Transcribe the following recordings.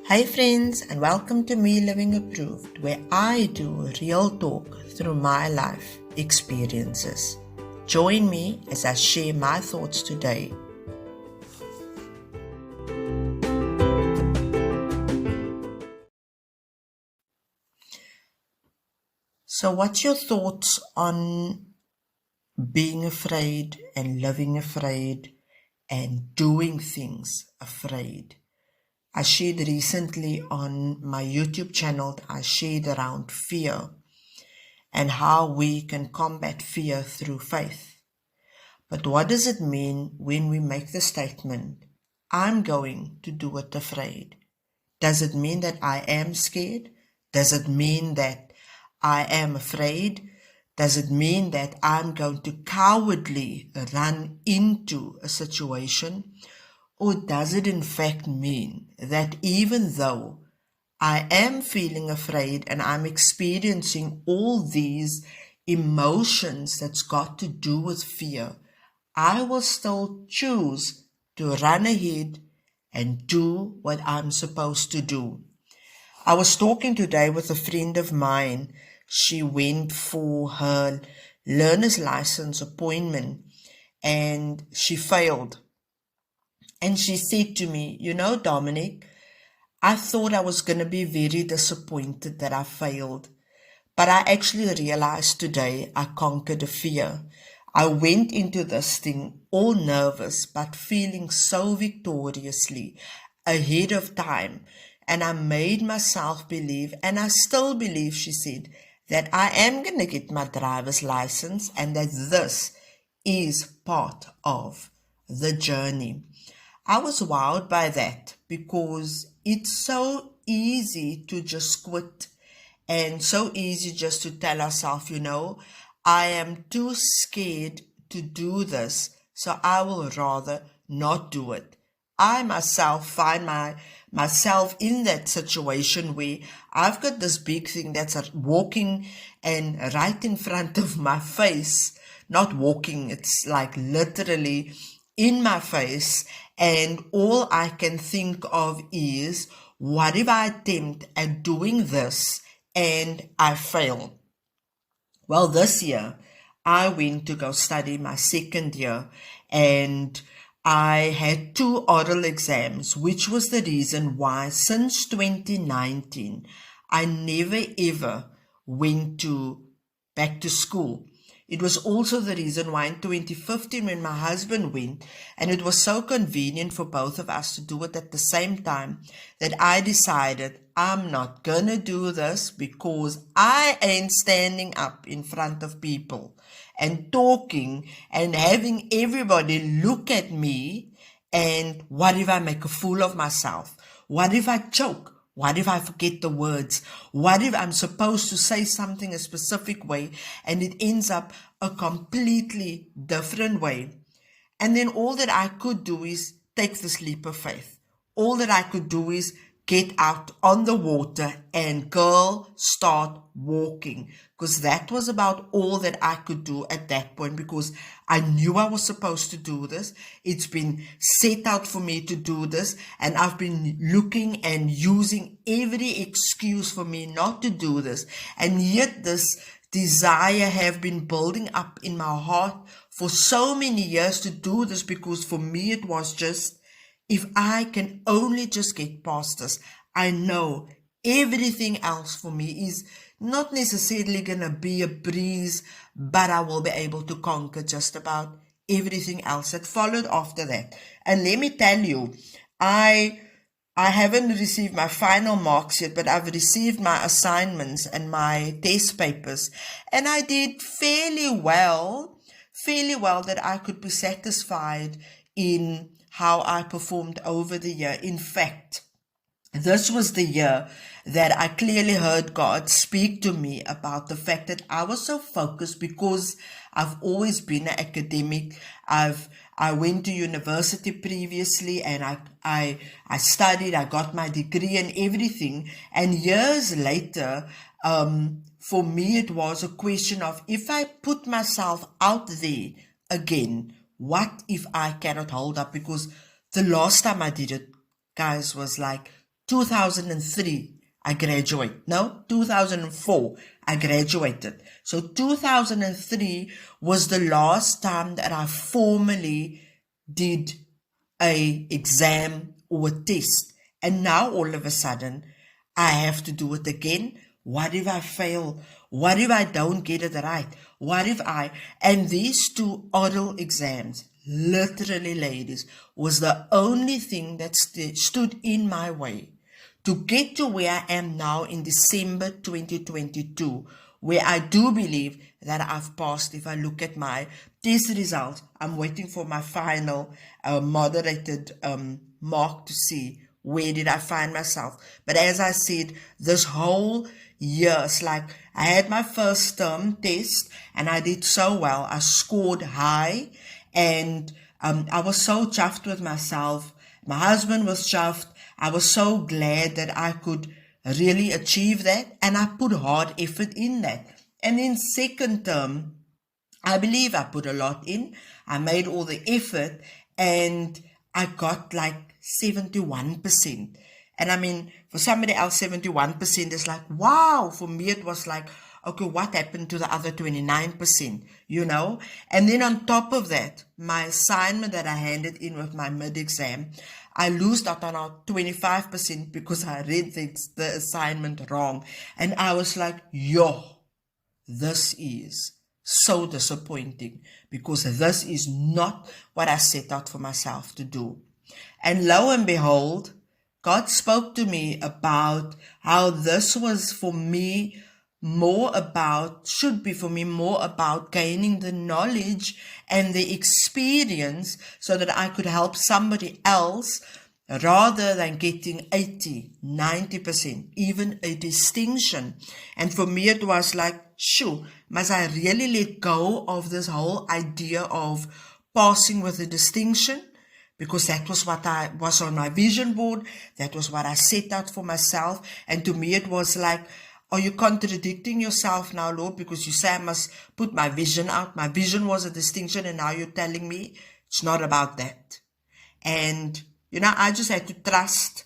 Hi, friends, and welcome to Me Living Approved, where I do real talk through my life experiences. Join me as I share my thoughts today. So, what's your thoughts on being afraid and living afraid and doing things afraid? I shared recently on my YouTube channel, I shared around fear and how we can combat fear through faith. But what does it mean when we make the statement, I'm going to do it afraid? Does it mean that I am scared? Does it mean that I am afraid? Does it mean that I'm going to cowardly run into a situation? Or does it in fact mean that even though I am feeling afraid and I'm experiencing all these emotions that's got to do with fear, I will still choose to run ahead and do what I'm supposed to do? I was talking today with a friend of mine. She went for her learner's license appointment and she failed. And she said to me, Dominic, I thought I was going to be very disappointed that I failed. But I actually realized today I conquered a fear. I went into this thing all nervous, but feeling so victoriously ahead of time. And I made myself believe, and I still believe, she said, that I am going to get my driver's license and that this is part of the journey. I was wowed by that because it's so easy to just quit and so easy just to tell ourselves, I am too scared to do this, so I will rather not do it. I myself find myself in that situation where I've got this big thing that's walking and right in front of my face. Not walking, it's like literally in my face, and all I can think of is, what if I attempt at doing this and I fail? Well, this year I went to go study my second year and I had two oral exams, which was the reason why since 2019 I never ever went back to school. It was also the reason why in 2015 when my husband went, and it was so convenient for both of us to do it at the same time, that I decided I'm not gonna do this because I ain't standing up in front of people and talking and having everybody look at me. And what if I make a fool of myself? What if I choke? What if I forget the words? What if I'm supposed to say something a specific way and it ends up a completely different way? And then all that I could do is take this leap of faith. All that I could do is get out on the water and girl, start walking. Because that was about all that I could do at that point, because I knew I was supposed to do this. It's been set out for me to do this, and I've been looking and using every excuse for me not to do this. And yet this desire have been building up in my heart for so many years to do this, because for me it was just, if I can only just get past this, I know everything else for me is not necessarily going to be a breeze, but I will be able to conquer just about everything else that followed after that. And let me tell you, I haven't received my final marks yet, but I've received my assignments and my test papers, and I did fairly well that I could be satisfied in how I performed over the year. In fact, this was the year that I clearly heard God speak to me about the fact that I was so focused, because I've always been an academic. I went to university previously and I studied, I got my degree and everything. And years later, for me, it was a question of, if I put myself out there again, what if I cannot hold up? Because the last time I did it, guys, was like 2003, I graduated. No, 2004, I graduated. So 2003 was the last time that I formally did a exam or a test. And now all of a sudden, I have to do it again. What if I fail? What if I don't get it right? And these two oral exams, literally, ladies, was the only thing that stood in my way to get to where I am now in December 2022, where I do believe that I've passed. If I look at my test results, I'm waiting for my final moderated mark to see where did I find myself. But as I said, this whole year, it's like I had my first term test and I did so well. I scored high and I was so chuffed with myself. My husband was chuffed. I was so glad that I could really achieve that, and I put hard effort in that. And in second term, I believe I put a lot in. I made all the effort and I got like 71%. And I mean, for somebody else, 71% is like, wow. For me, it was like, okay, what happened to the other 29%, you know? And then on top of that, my assignment that I handed in with my mid-exam, I lost out on 25% because I read the assignment wrong. And I was like, yo, this is so disappointing because this is not what I set out for myself to do. And lo and behold, God spoke to me about how this was for me should be for me more about gaining the knowledge and the experience so that I could help somebody else rather than getting 80, 90%, even a distinction. And for me, it was like, shoo, must I really let go of this whole idea of passing with a distinction? Because that was what I was on my vision board. That was what I set out for myself. And to me, it was like, are you contradicting yourself now, Lord? Because you say I must put my vision out. My vision was a distinction, and now you're telling me it's not about that. And, you know, I just had to trust,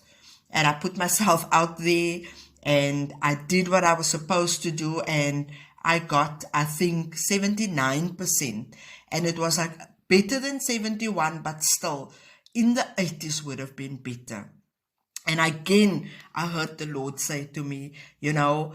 and I put myself out there, and I did what I was supposed to do, and I got, I think, 79%. And it was like better than 71, but still, in the 80s would have been better. And again, I heard the Lord say to me, you know,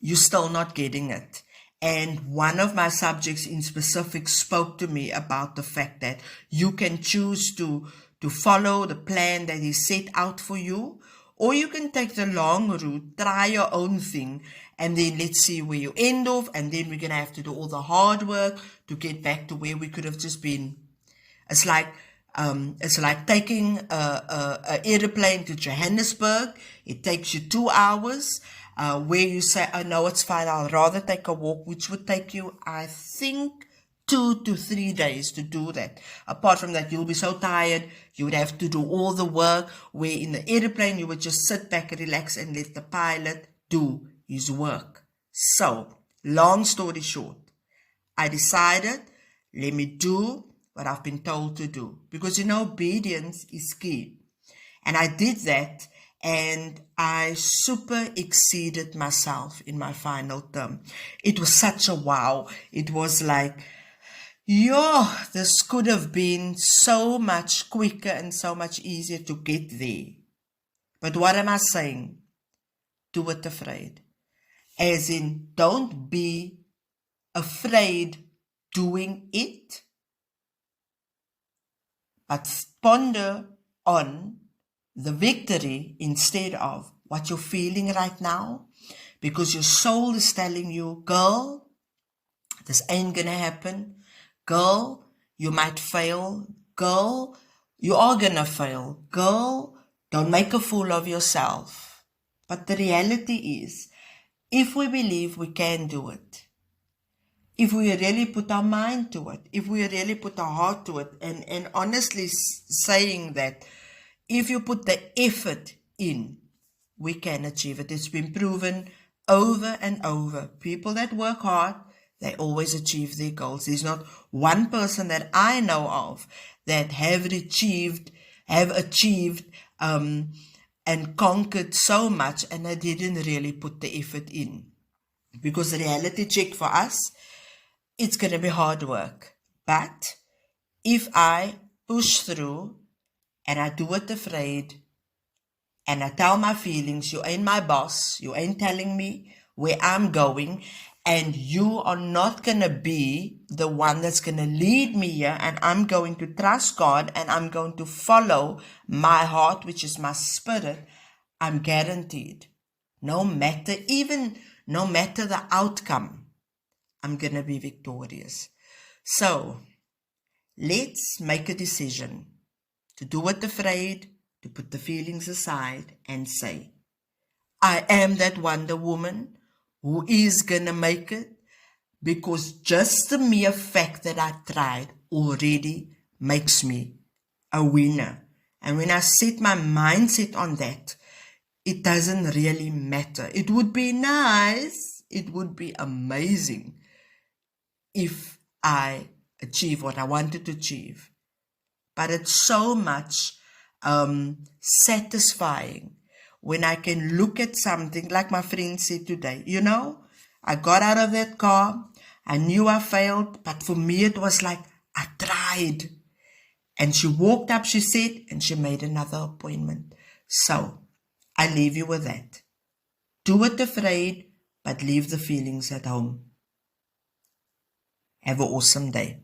you're still not getting it. And one of my subjects in specific spoke to me about the fact that you can choose to follow the plan that is set out for you, or you can take the long route, try your own thing, and then let's see where you end off. And then we're going to have to do all the hard work to get back to where we could have just been. It's like taking a airplane to Johannesburg. It takes you 2 hours, where you say, oh no, it's fine, I'll rather take a walk, which would take you, I think, 2 to 3 days to do that. Apart from that, you'll be so tired, you would have to do all the work, where in the airplane, you would just sit back and relax and let the pilot do his work. So, long story short, I decided, let me do what I've been told to do. Because, you know, obedience is key. And I did that, and I super exceeded myself in my final term. It was such a wow. It was like, yo, this could have been so much quicker and so much easier to get there. But what am I saying? Do it afraid. As in, don't be afraid doing it, but ponder on the victory instead of what you're feeling right now, because your soul is telling you, girl, this ain't gonna happen. Girl, you might fail. Girl, you are gonna fail. Girl, don't make a fool of yourself. But the reality is, if we believe we can do it, if we really put our mind to it, if we really put our heart to it, and honestly saying that if you put the effort in, we can achieve it. It's been proven over and over. People that work hard, they always achieve their goals. There's not one person that I know of that have achieved a and conquered so much, and I didn't really put the effort in. Because the reality check for us, it's going to be hard work. But if I push through and I do it afraid and I tell my feelings, you ain't my boss, you ain't telling me where I'm going, and you are not going to be the one that's going to lead me here, and I'm going to trust God and I'm going to follow my heart, which is my spirit, I'm guaranteed. No matter the outcome, I'm going to be victorious. So let's make a decision to do it afraid, to put the feelings aside and say, I am that Wonder Woman who is going to make it, because just the mere fact that I tried already makes me a winner. And when I set my mindset on that, it doesn't really matter. It would be nice, it would be amazing if I achieve what I wanted to achieve. But it's so much satisfying when I can look at something like my friend said today. You know, I got out of that car, I knew I failed, but for me it was like I tried. And she walked up, she said, and she made another appointment. So I leave you with that. Do it afraid, but leave the feelings at home. Have an awesome day.